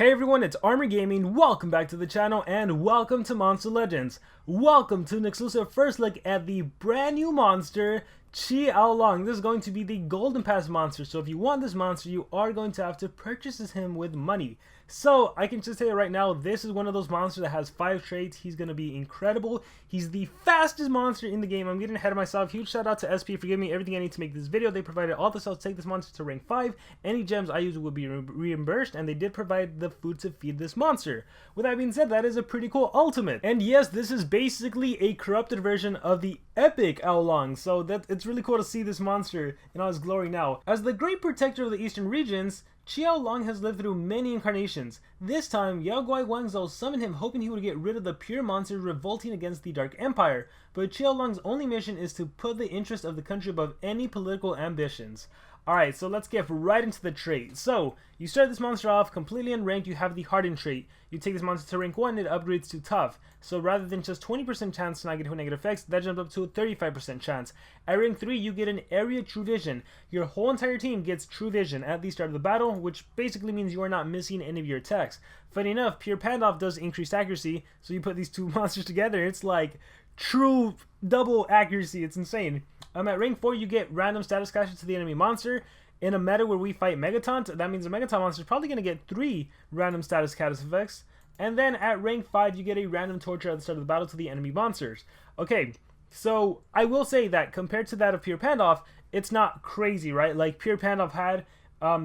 Hey everyone, it's Armor Gaming. Welcome back to the channel and welcome to Monster Legends. Welcome to an exclusive first look at the brand new monster, Loong. This is going to be the Golden Pass monster, so if you want this monster, you are going to have to purchase him with money. So, I can just tell you right now, this is one of those monsters that has 5 traits. He's going to be incredible. He's the fastest monster in the game. I'm getting ahead of myself. Huge shout out to SP for giving me everything I need to make this video. They provided all the cells to take this monster to rank 5. Any gems I use will be reimbursed, and they did provide the food to feed this monster. With that being said, that is a pretty cool ultimate. And yes, this is basically a corrupted version of the epic Loong. So it's really cool to see this monster in all his glory now. As the great protector of the eastern regions, Loong has lived through many incarnations. This time, Yao Guai Guangzhou summoned him hoping he would get rid of the pure monsters revolting against the Dark Empire, but Loong's only mission is to put the interest of the country above any political ambitions. Alright, so let's get right into the trait. So, you start this monster off completely unranked, you have the Hardened trait. You take this monster to rank 1, it upgrades to Tough. So rather than just 20% chance to not get hit with negative effects, that jumps up to a 35% chance. At rank 3, you get an Area True Vision. Your whole entire team gets True Vision at the start of the battle, which basically means you are not missing any of your attacks. Funny enough, Pure Pandoff does increased accuracy, so you put these two monsters together, it's like true double accuracy, it's insane. At rank 4, you get random status clashes to the enemy monster. In a meta where we fight Megataunt, that means a Megataunt monster is probably going to get 3 random status catalyst effects. And then at rank 5, you get a random torture at the start of the battle to the enemy monsters. Okay, so I will say that compared to that of Pure Pandoff, it's not crazy, right? Like Pure Pandoff had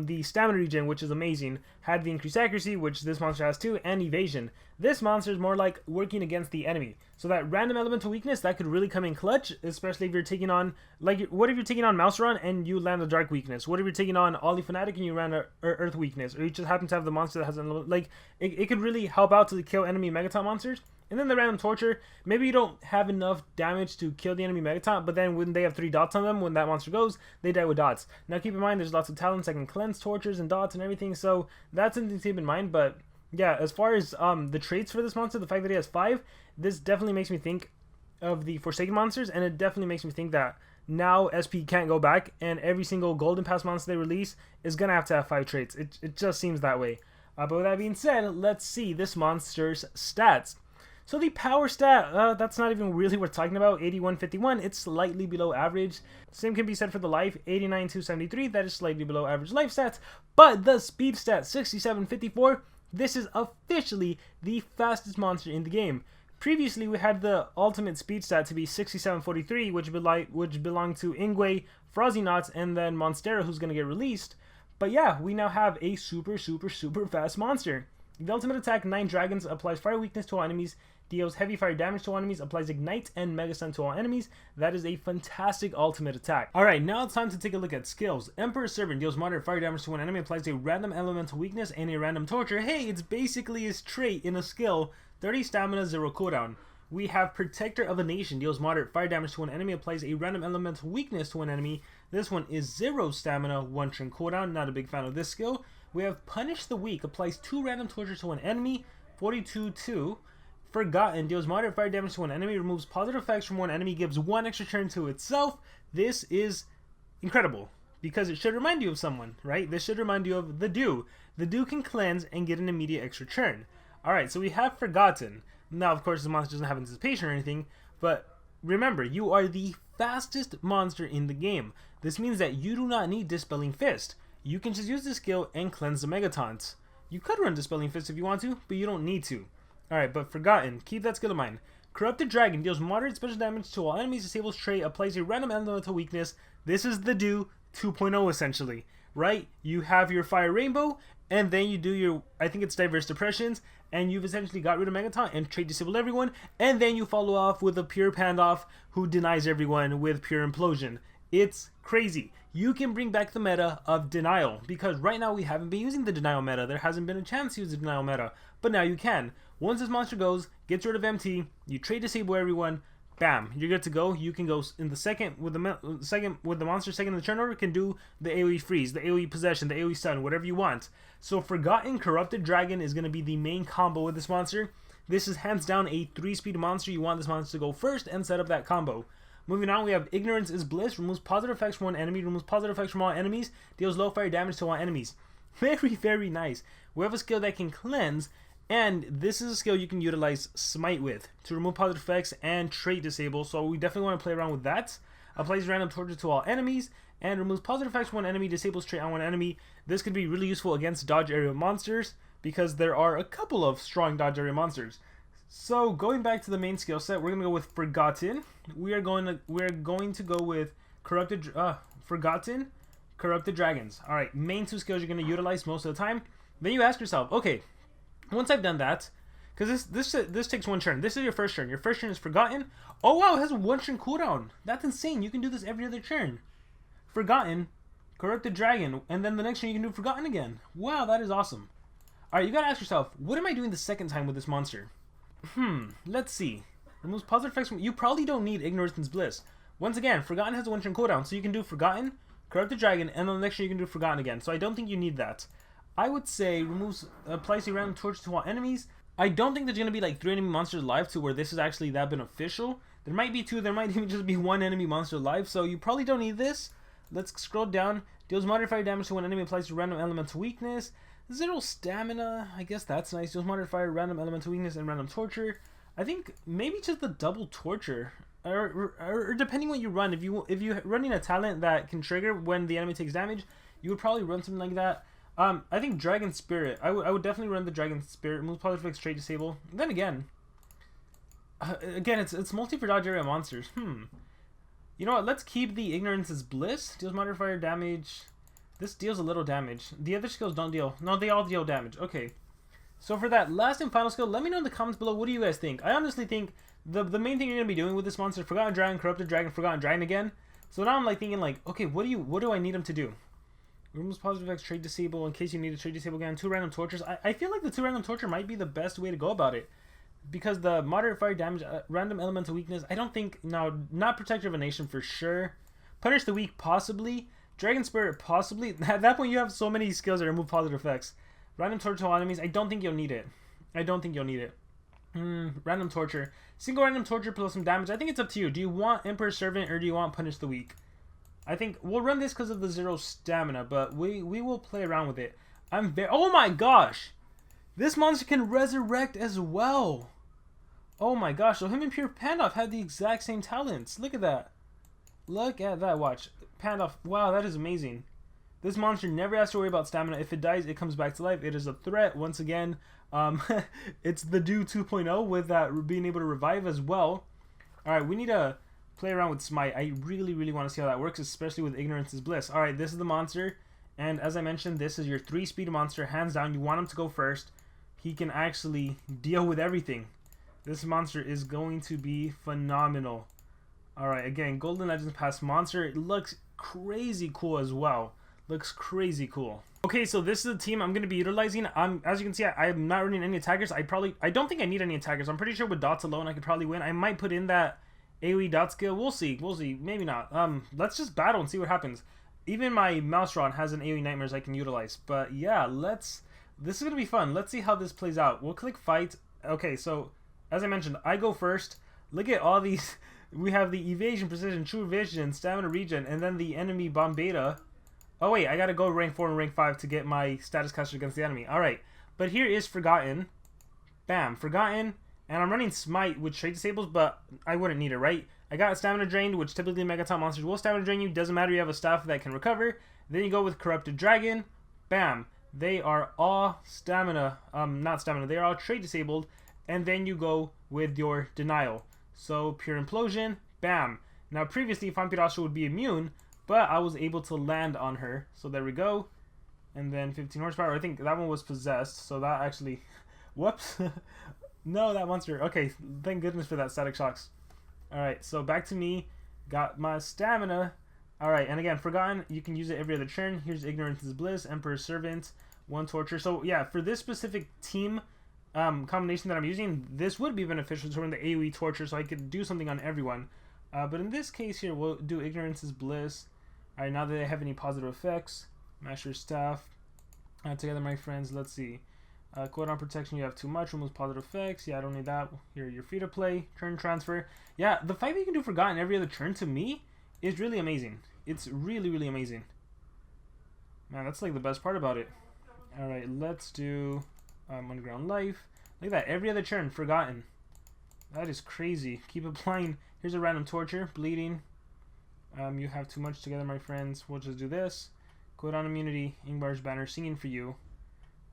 the stamina regen, which is amazing, had the increased accuracy, which this monster has too, and evasion. This monster is more like working against the enemy. So that random elemental weakness, that could really come in clutch, especially if you're taking on, like, what if you're taking on Mouse Run and you land a dark weakness? What if you're taking on Ollie Fanatic and you land a earth weakness? Or you just happen to have the monster that has, like, it could really help out to kill enemy Megataunt monsters. And then the random torture, maybe you don't have enough damage to kill the enemy Megataunt, but then when they have 3 dots on them, when that monster goes, they die with dots. Now keep in mind, there's lots of talents that can cleanse tortures and dots and everything, so that's something to keep in mind. But yeah, as far as the traits for this monster, the fact that he has 5, this definitely makes me think of the Forsaken monsters, and it definitely makes me think that now SP can't go back, and every single Golden Pass monster they release is going to have 5 traits. It just seems that way. But with that being said, let's see this monster's stats. So the power stat, that's not even really what we're talking about, 8151, it's slightly below average. Same can be said for the life, 89273, that is slightly below average life stats. But the speed stat, 6754, this is officially the fastest monster in the game. Previously, we had the ultimate speed stat to be 6743, which belonged to Ingwe, Frozzy Knots, and then Monstera, who's going to get released. But yeah, we now have a super fast monster. The ultimate attack, 9 Dragons, applies fire weakness to all enemies, deals heavy fire damage to all enemies, applies Ignite and Mega Stun to all enemies. That is a fantastic ultimate attack. Alright, now it's time to take a look at skills. Emperor's Servant deals moderate fire damage to one enemy, applies a random elemental weakness and a random torture. Hey, it's basically his trait in a skill. 30 stamina, 0 cooldown. We have Protector of a Nation, deals moderate fire damage to one enemy, applies a random elemental weakness to one enemy. This one is 0 stamina, 1 turn cooldown. Not a big fan of this skill. We have Punish the Weak, applies 2 random torture to one enemy, 42-2. Forgotten deals moderate fire damage to one enemy, removes positive effects from one enemy, gives 1 extra turn to itself. This is incredible because it should remind you of someone, right? This should remind you of the Dew. The Dew can cleanse and get an immediate extra turn. Alright, so we have Forgotten. Now, of course, the monster doesn't have anticipation or anything, but remember, you are the fastest monster in the game. This means that you do not need Dispelling Fist. You can just use this skill and cleanse the Megataunts. You could run Dispelling Fist if you want to, but you don't need to. Alright, but Forgotten, keep that skill in mind. Corrupted Dragon deals moderate special damage to all enemies, disables trait, applies a random elemental weakness. This is the Do 2.0 essentially, right? You have your Fire Rainbow, and then you do your, I think it's Diverse Depressions, and you've essentially got rid of Megataunt and trait disabled everyone, and then you follow off with a Pure Pandoff who denies everyone with Pure Implosion. It's crazy. You can bring back the meta of Denial, because right now we haven't been using the Denial meta. There hasn't been a chance to use the Denial meta, but now you can. Once this monster goes, gets rid of MT, you trait disable everyone, bam, you're good to go. You can go in the second with the monster second in the turn order, can do the AoE freeze, the AoE possession, the AoE stun, whatever you want. So Forgotten Corrupted Dragon is going to be the main combo with this monster. This is hands down a 3-speed monster. You want this monster to go first and set up that combo. Moving on, we have Ignorance is Bliss, removes positive effects from one enemy, removes positive effects from all enemies, deals low fire damage to all enemies. Very, very nice. We have a skill that can cleanse, and this is a skill you can utilize Smite with to remove positive effects and trait disable, so we definitely want to play around with that. Applies random torture to all enemies, and removes positive effects when one enemy, disables trait on one enemy. This could be really useful against dodge area monsters, because there are a couple of strong dodge area monsters. So going back to the main skill set, we're gonna go with Forgotten. We're going to go with Forgotten, Corrupted Dragons. All right, main two skills you're gonna utilize most of the time. Then you ask yourself, okay, once I've done that, because this takes one turn. This is your first turn. Your first turn is Forgotten. Oh wow, it has a one turn cooldown. That's insane. You can do this every other turn. Forgotten, Corrupted Dragon, and then the next turn you can do Forgotten again. Wow, that is awesome. All right, you gotta ask yourself, what am I doing the second time with this monster? Let's see. Removes positive effects from... You probably don't need Ignorance Bliss. Once again, Forgotten has a one turn cooldown, so you can do Forgotten, Corrupted Dragon, and then the next turn you can do Forgotten again. So I don't think you need that. I would say applies a random torch to all enemies. I don't think there's gonna be like 3 enemy monsters alive to where this is actually that beneficial. There might be 2, there might even just be 1 enemy monster alive, so you probably don't need this. Let's scroll down. Deals modifier damage to one enemy, applies to random elemental weakness. 0 stamina, I guess that's nice. Deals modifier, random elemental weakness, and random torture. I think maybe just the double torture, or depending what you run. If you're running a talent that can trigger when the enemy takes damage, you would probably run something like that. I think Dragon Spirit. I would definitely run the Dragon Spirit. Moves positive effects, trait disable. Then again, it's multi for dodge area monsters. You know what? Let's keep the Ignorance's Bliss. Deals modifier damage. This deals a little damage. The other skills don't deal. No, they all deal damage. Okay. So for that last and final skill, let me know in the comments below, what do you guys think? I honestly think the main thing you're going to be doing with this monster, Forgotten Dragon, Corrupted Dragon, Forgotten Dragon again. So now I'm like thinking like, okay, what do I need him to do? Removes positive effects, trait disable in case you need to trait disable again. 2 random tortures. I feel like the 2 random torture might be the best way to go about it. Because the moderate fire damage, random elemental weakness, I don't think, no, not Protector of a Nation for sure. Punish the weak, possibly. Dragon Spirit, possibly. At that point, you have so many skills that remove positive effects. Random torture to all enemies, I don't think you'll need it. Random torture. Single random torture plus some damage. I think it's up to you. Do you want Emperor's Servant or do you want Punish the Weak? I think we'll run this because of the 0 stamina, but we will play around with it. Oh my gosh! This monster can resurrect as well. Oh my gosh, so him and Pure Pandoff have the exact same talents. Look at that. Look at that, watch. Pandoff, wow, that is amazing. This monster never has to worry about stamina. If it dies, it comes back to life. It is a threat, once again. It's the Do 2.0 with that being able to revive as well. Alright, we need to play around with Smite. I really, really want to see how that works, especially with Ignorance's Bliss. Alright, this is the monster. And as I mentioned, this is your 3-speed monster. Hands down, you want him to go first. He can actually deal with everything. This monster is going to be phenomenal. Alright, again, Golden Legends Pass monster. It looks crazy cool as well. Looks crazy cool. Okay, so this is the team I'm going to be utilizing. As you can see, I'm not running any attackers. I don't think I need any attackers. I'm pretty sure with dots alone, I could probably win. I might put in that AoE dot skill. We'll see. Maybe not. Let's just battle and see what happens. Even my mouse rod has an AoE nightmares I can utilize. But yeah, this is going to be fun. Let's see how this plays out. We'll click fight. Okay, so as I mentioned, I go first. Look at all these. We have the evasion, precision, true vision, stamina regen, and then the enemy bomb beta. Oh wait, I gotta go rank 4 and rank 5 to get my status caster against the enemy. Alright, but here is Forgotten. Bam, Forgotten. And I'm running Smite, which trait disables, but I wouldn't need it, right? I got Stamina Drained, which typically Megaton monsters will Stamina Drain you. Doesn't matter, you have a staff that can recover. Then you go with Corrupted Dragon. Bam. They are all stamina, not stamina, they are all trait disabled. And then you go with your Denial. So, Pure Implosion. Bam. Now, previously, Vampirasha would be immune, but I was able to land on her. So there we go. And then 15 horsepower. I think that one was possessed. So that actually... Whoops. No, that monster. Okay, thank goodness for that static shocks. Alright, so back to me. Got my stamina. Alright, and again, Forgotten, you can use it every other turn. Here's Ignorance's Bliss, Emperor's Servant, 1 Torture. So yeah, for this specific team combination that I'm using, this would be beneficial to run the AoE Torture so I could do something on everyone. But in this case here, we'll do Ignorance's Bliss. Alright, now that they have any positive effects, Master's Staff. Together, my friends, let's see. Cooldown protection, you have too much, removes positive effects. Yeah, I don't need that. Here, you're free to play. Turn transfer. Yeah, the fact that you can do Forgotten every other turn, to me, is really amazing. It's really, really amazing. Man, that's like the best part about it. Alright, let's do underground life. Look at that, every other turn, forgotten. That is crazy. Keep applying. Here's a random torture, bleeding. You have too much together, my friends. We'll just do this. Code on immunity, Ingvar's banner, singing for you.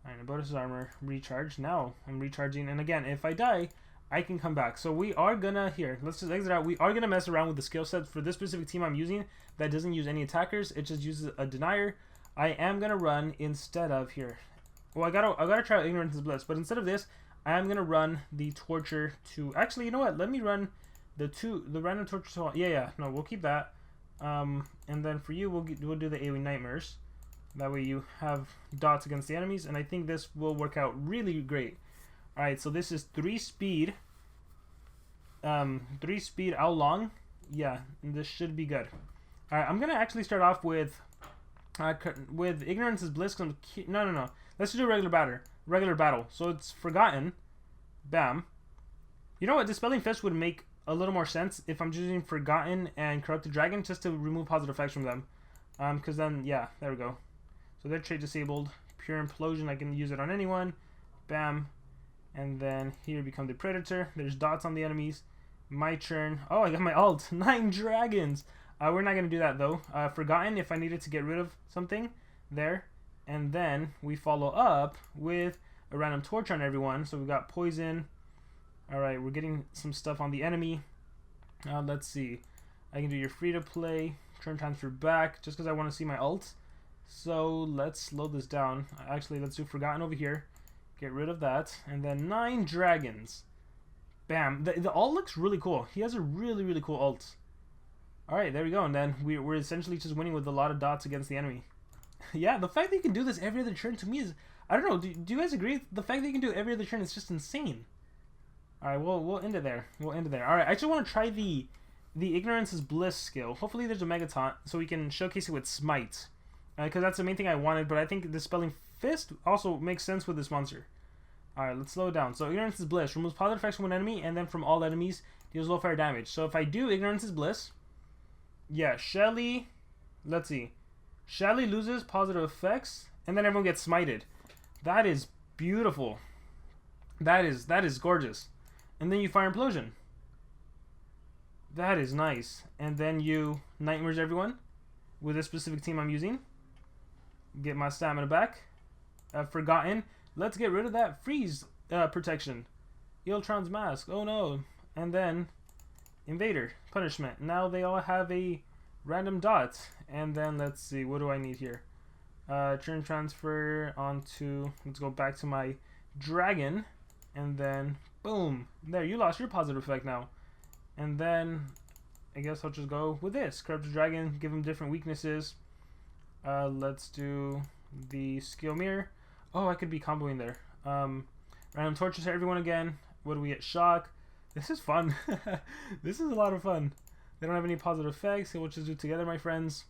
Alright, Nabota's armor, recharge. Now I'm recharging, and again, if I die, I can come back. So we are gonna, here, let's just exit out. We are gonna mess around with the skill set for this specific team I'm using that doesn't use any attackers. It just uses a denier. I am gonna run instead of here. Well, I gotta try Ignorance is Bliss, but instead of this, I am gonna run the torture to. Actually, you know what? Let me run the random torture to. Yeah. No, we'll keep that. And then for you, we'll do the AoE nightmares. That way you have dots against the enemies, and I think this will work out really great. All right, so this is 3 speed. 3 speed. How long? Yeah, this should be good. All right, I'm gonna actually start off with Ignorance is Bliss. No. Let's do regular battle. So it's forgotten. Bam. You know what? Dispelling Fist would make a little more sense if I'm using Forgotten and Corrupted Dragon just to remove positive effects from them. Because then, yeah, there we go. So they're trait disabled. Pure Implosion, I can use it on anyone. Bam. And then here become the Predator. There's dots on the enemies. My turn. Oh, I got my ult. 9 dragons. We're not going to do that, though. Forgotten, if I needed to get rid of something. There. And then we follow up with a random torch on everyone. So we got poison. Alright, we're getting some stuff on the enemy. Let's see. I can do your free to play. Turn transfer back just because I want to see my ult. So let's slow this down. Actually, let's do Forgotten over here. Get rid of that. And then 9 dragons. Bam. The ult looks really cool. He has a really, really cool ult. Alright, there we go. And then we're essentially just winning with a lot of dots against the enemy. Yeah, the fact that you can do this every other turn to me is... I don't know, do you guys agree? The fact that you can do it every other turn is just insane. Alright, we'll end it there. Alright, I just want to try the Ignorance is Bliss skill. Hopefully there's a Megaton so we can showcase it with Smite. Because that's the main thing I wanted, but I think Dispelling Fist also makes sense with this monster. Alright, let's slow it down. So Ignorance is Bliss. Removes positive effects from one enemy, and then from all enemies, deals low fire damage. So if I do Ignorance is Bliss... Yeah, Shelly... Let's see. Shelly loses positive effects, and then everyone gets smited. That is beautiful. That is gorgeous. And then you fire Implosion. That is nice. And then you nightmares everyone with this specific team I'm using. Get my stamina back. Forgotten. Let's get rid of that freeze protection. Eultron's mask. Oh no. And then Invader. Punishment. Now they all have a random dot. And then let's see. What do I need here? Turn transfer onto... Let's go back to my dragon. And then... Boom. There. You lost your positive effect now. And then... I guess I'll just go with this. Corrupted Dragon. Give him different weaknesses. Let's do the skill mirror. Oh, I could be comboing there. Random torches to everyone again. What do we get? Shock. This is fun. This is a lot of fun. They don't have any positive effects. So we'll just do together, my friends.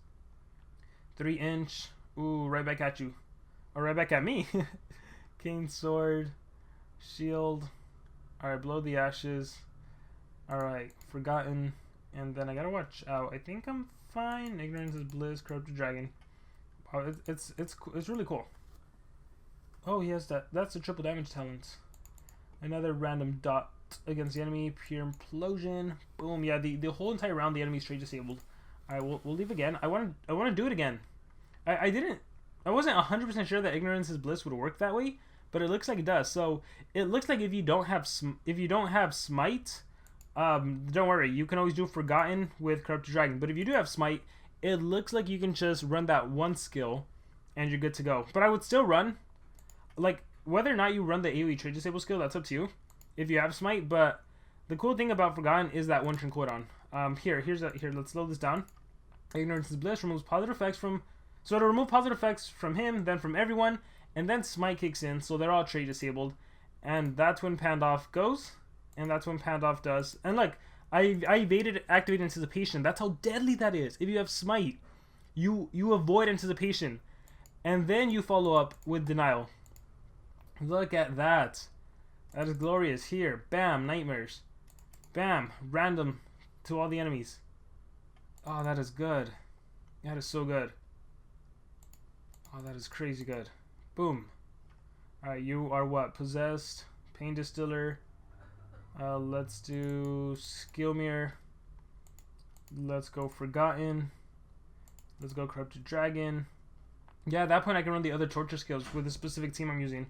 3-inch. Ooh, right back at you. Or right back at me. Cane sword. Shield. Alright, blow the ashes. Alright, forgotten. And then I gotta watch out. I think I'm fine. Ignorance is Bliss, Corrupted Dragon. Oh, it's really cool. Oh, he has that. That's a triple damage talent. Another random dot against the enemy. Pure Implosion. Boom. Yeah, the whole entire round the enemy's straight disabled. Alright, we'll leave again. I want to do it again. I wasn't 100% sure that Ignorance is Bliss would work that way, but it looks like it does. So it looks like if you don't have Smite, don't worry, you can always do Forgotten with Corrupted Dragon. But if you do have Smite, it looks like you can just run that one skill and you're good to go. But I would still run, like, whether or not you run the AoE trade disable skill, that's up to you if you have Smite. But the cool thing about Forgotten is that one turn cooldown. Here, let's slow this down. Ignorance is Bliss removes positive effects from... So it'll remove positive effects from him, then from everyone, and then Smite kicks in, so they're all trade disabled. And that's when Pandoff goes, and that's when Pandoff does. And look, I evaded activated anticipation. That's how deadly that is. If you have Smite, you avoid anticipation, and then you follow up with denial. Look at that. That is glorious. Here, bam, nightmares. Bam, random to all the enemies. Oh, that is good. That is so good. Oh, that is crazy good. Boom. Alright, you are what? Possessed, Pain Distiller. Let's do Skill Mirror. Let's go Forgotten. Let's go Corrupted Dragon. Yeah, at that point I can run the other torture skills with the specific team I'm using.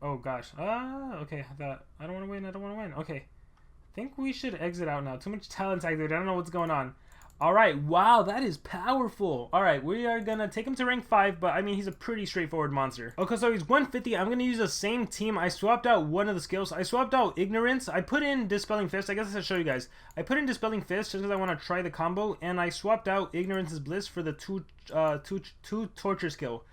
Oh gosh. Okay. I don't want to win. I don't want to win. Okay. I think we should exit out now. Too much talent activated. I don't know what's going on. Alright, wow, that is powerful. Alright, we are gonna take him to rank 5, but I mean, he's a pretty straightforward monster. Okay, so he's 150. I'm gonna use the same team. I swapped out one of the skills. I swapped out Ignorance. I put in Dispelling Fist. I guess I should show you guys. I put in Dispelling Fist just because I want to try the combo, and I swapped out Ignorance's Bliss for the two torture skill.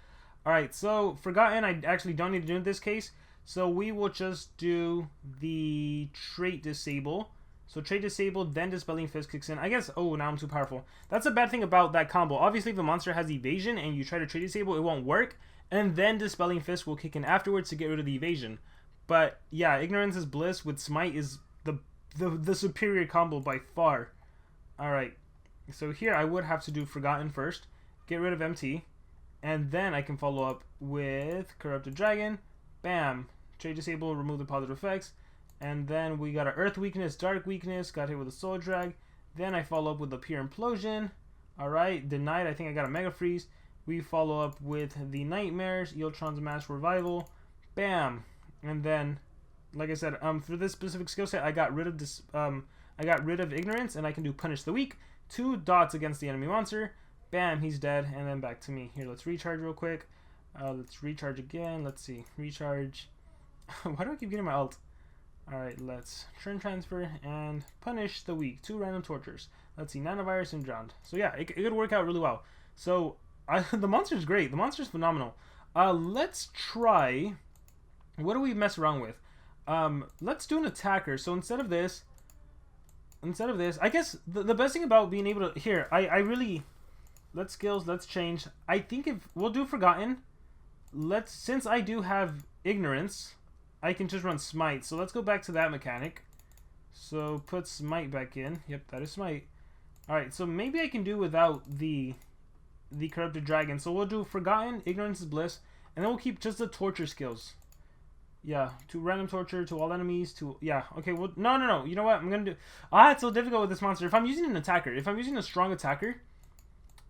Alright, so Forgotten, I actually don't need to do in this case, so we will just do the Trait Disable. So Trait Disabled, then Dispelling Fist kicks in. I guess, oh, now I'm too powerful. That's a bad thing about that combo. Obviously, if a monster has Evasion and you try to Trait Disable, it won't work. And then Dispelling Fist will kick in afterwards to get rid of the Evasion. But, yeah, Ignorance's Bliss with Smite is the superior combo by far. Alright, so here I would have to do Forgotten first. Get rid of MT. And then I can follow up with Corrupted Dragon. Bam. Trait Disable, remove the positive effects. And then we got our Earth Weakness, Dark Weakness, got hit with a Soul Drag. Then I follow up with the Pure Implosion. Alright, denied, I think I got a Mega Freeze. We follow up with the Nightmares, Eotron's Mass Revival. Bam! And then, like I said, for this specific skill set, I got rid of this. I got rid of Ignorance, and I can do Punish the Weak. 2 dots against the enemy monster. Bam, he's dead, and then back to me. Here, let's recharge real quick. Let's recharge again. Let's see, recharge. Why do I keep getting my ult? Alright, let's turn transfer and punish the weak. 2 random tortures. Let's see, Nanovirus and Drowned. So yeah, it could work out really well. So the monster's great. The monster's phenomenal. Let's try. What do we mess around with? Let's do an attacker. So instead of this, I guess the best thing about being able to here, I really let's skills. Let's change. I think if we'll do Forgotten. Since I do have Ignorance, I can just run Smite. So let's go back to that mechanic. So put Smite back in. Yep, that is Smite. Alright, so maybe I can do without the Corrupted Dragon. So we'll do Forgotten, Ignorance is Bliss, and then we'll keep just the torture skills. Yeah, to random torture, to all enemies, to... Yeah, okay, well... No. You know what? I'm gonna do... it's so difficult with this monster. If I'm using an attacker, if I'm using a strong attacker,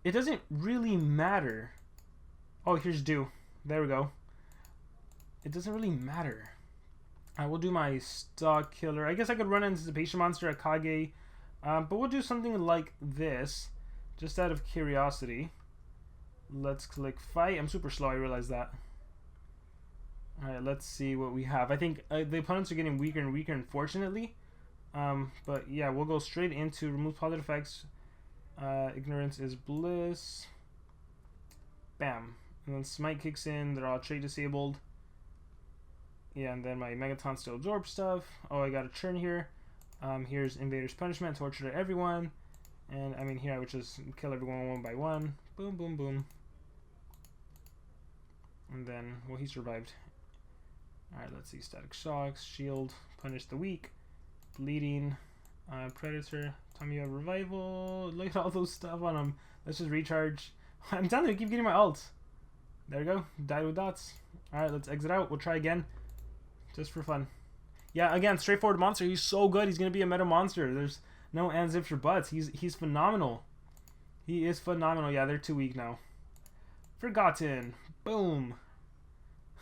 it doesn't really matter. Oh, here's Do. There we go. It doesn't really matter. I will do my stock killer. I guess I could run an Anticipation Monster at Kage. But we'll do something like this. Just out of curiosity. Let's click fight. I'm super slow, I realize that. Alright, let's see what we have. I think the opponents are getting weaker and weaker, unfortunately. But yeah, we'll go straight into remove positive effects. Ignorance is Bliss. Bam. And then Smite kicks in. They're all trait disabled. Yeah, and then my Megaton still absorbs stuff. Oh, I got a churn here. Here's Invader's Punishment, torture to everyone. And I mean, here I would just kill everyone one by one. Boom, boom, boom. And then, well, he survived. Alright, let's see. Static Shocks, Shield, Punish the Weak, Bleeding, Predator, Tommy you have Revival. Look at all those stuff on him. Let's just recharge. I'm telling you, I keep getting my ult. There we go. Died with dots. Alright, let's exit out. We'll try again. Just for fun. Yeah, again, straightforward monster. He's so good. He's going to be a meta monster. There's no ands, ifs, or buts. He's phenomenal. He is phenomenal. Yeah, they're too weak now. Forgotten. Boom.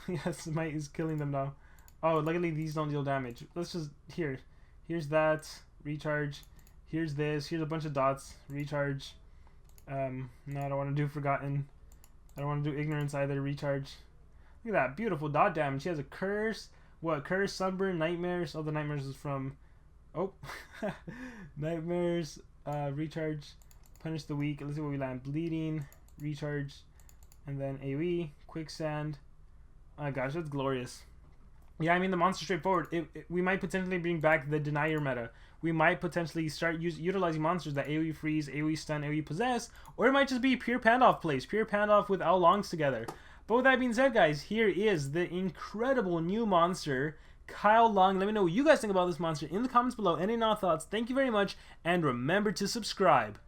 Yes, Smite is killing them now. Oh, luckily these don't deal damage. Let's just... Here's that. Recharge. Here's this. Here's a bunch of dots. Recharge. No, I don't want to do Forgotten. I don't want to do Ignorance either. Recharge. Look at that. Beautiful dot damage. She has a Curse. What? Curse, Sunburn, Nightmares. Oh, the Nightmares is from... Oh. Nightmares. Recharge. Punish the Weak. Let's see what we land. Bleeding. Recharge. And then AoE. Quicksand. Oh my gosh, that's glorious. Yeah, I mean, the monster's straightforward. We might potentially bring back the Denier meta. We might potentially start utilizing monsters that AoE freeze, AoE stun, AoE possess, or it might just be pure Pandoff plays. Pure Pandoff with Longs together. But with that being said, guys, here is the incredible new monster, Kyle Long. Let me know what you guys think about this monster in the comments below. Any thoughts? Thank you very much, and remember to subscribe.